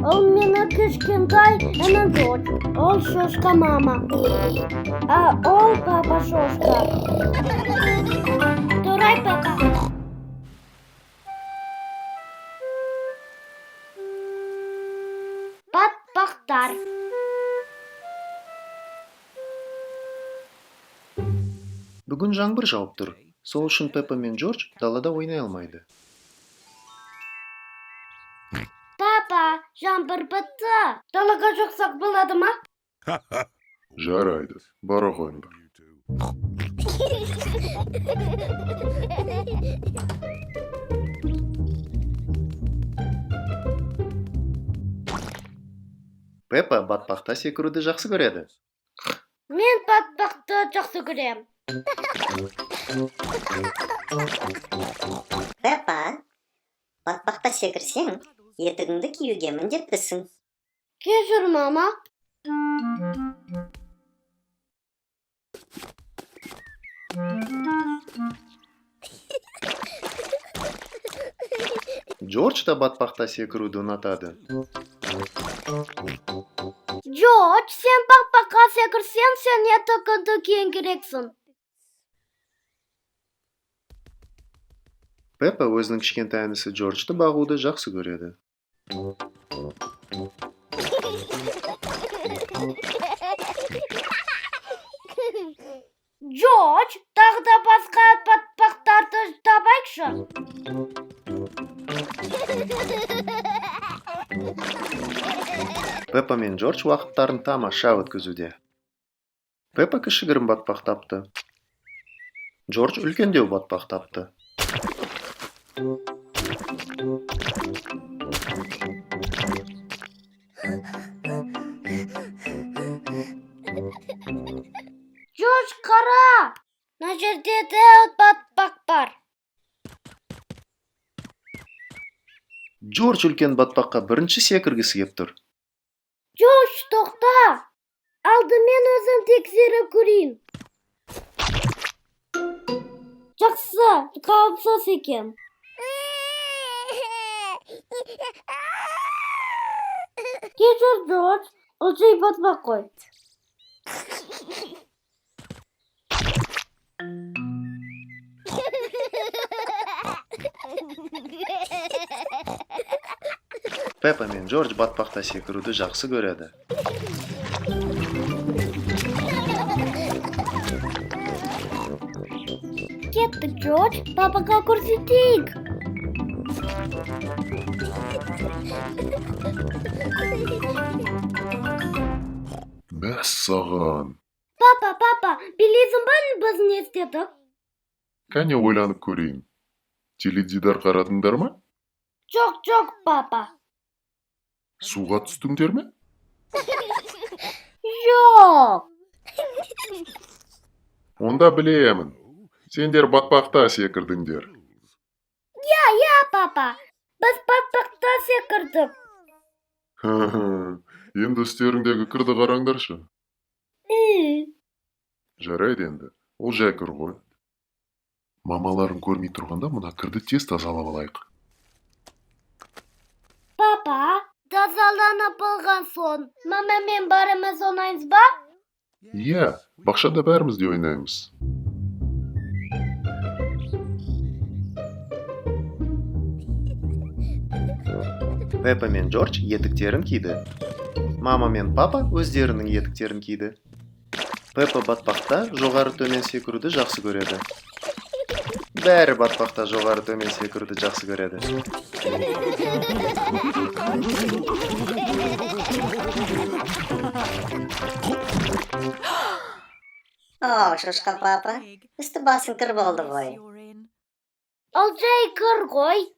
Ол мені кішкентай ана Джордж. Ол шошқа мама. А ол папа шошқа. Турай папа. Батпақтар. Бүгін жаңбыр жауып тұр. Сол үшін Пеппа мен Джордж далада ойнай алмайды. Папа, жаңбыр бітті. Далаға шықсақ болады ма? Жарайды, бара қойыңдар. Пеппа батпақта секіруді жақсы көреді. Мен батпақты жақсы көрем. Пеппа, батпақта секірсең, етігіңді киюге міндеттісің. Кешір, мама. Джордж та батпақта секіруді ұнатады. Джордж, сен батпаққа секірсең, сен етігіңді киюің керексің. Пеппа өзінің кішкентай інісі Джорджды бағуды жақсы көреді. Джордж, тағы да басқа батпақтарды табайықшы. Пеппа мен Джордж уақыттарын тамаша өткізуде. Пеппа кішігірім батпақ тапты. Джордж үлкендеу батпақ тапты. Джордж, қара! Мына жерде де батпақ бар. Джордж үлкен батпаққа бірінші секіргісі кеп тұр. Джордж, тоқта! Алдымен өзім тексеріп көрейін. Жақсы, қауіпсіз екен. Кешір, Джордж, ол жай батпақ қой. Пеппа мен Джордж батпақта секіруді жақсы көреді. Кеттік, Джордж, папаға көрсетейік. Мәссаған. Папа, білесің ба біз не істедік? Кәне ойланып көрейін. Теледидар қарадыңдар ма? Жоқ, папа. Суға түстіңдер ме? Жоқ. Онда білемін. Сендер батпақта секірдіңдер. Я, папа. Біз батпақта секірдік. Енді үстеріңдегі кірді қараңдаршы. Жарайды енді. Ол жай кір ғой. Мамаларың көрмей тұрғанда мұна кірді тез тазалап алайық. Папа, тазаланып болған соң, мама мен бәріміз ойнаймыз ба? Иә, бақшада бәріміз де ойнаймыз. Пеппа мен Джордж етіктерін киді. Мама мен папа өздерінің етіктерін киді. Пеппа батпақта жоғары төмен секіруді жақсы көреді. Бәрі батпақта жоғары төмен секіруді жақсы көреді. О, шошқа папа, үсті басың кір болды ғой. Ол жай кір ғой.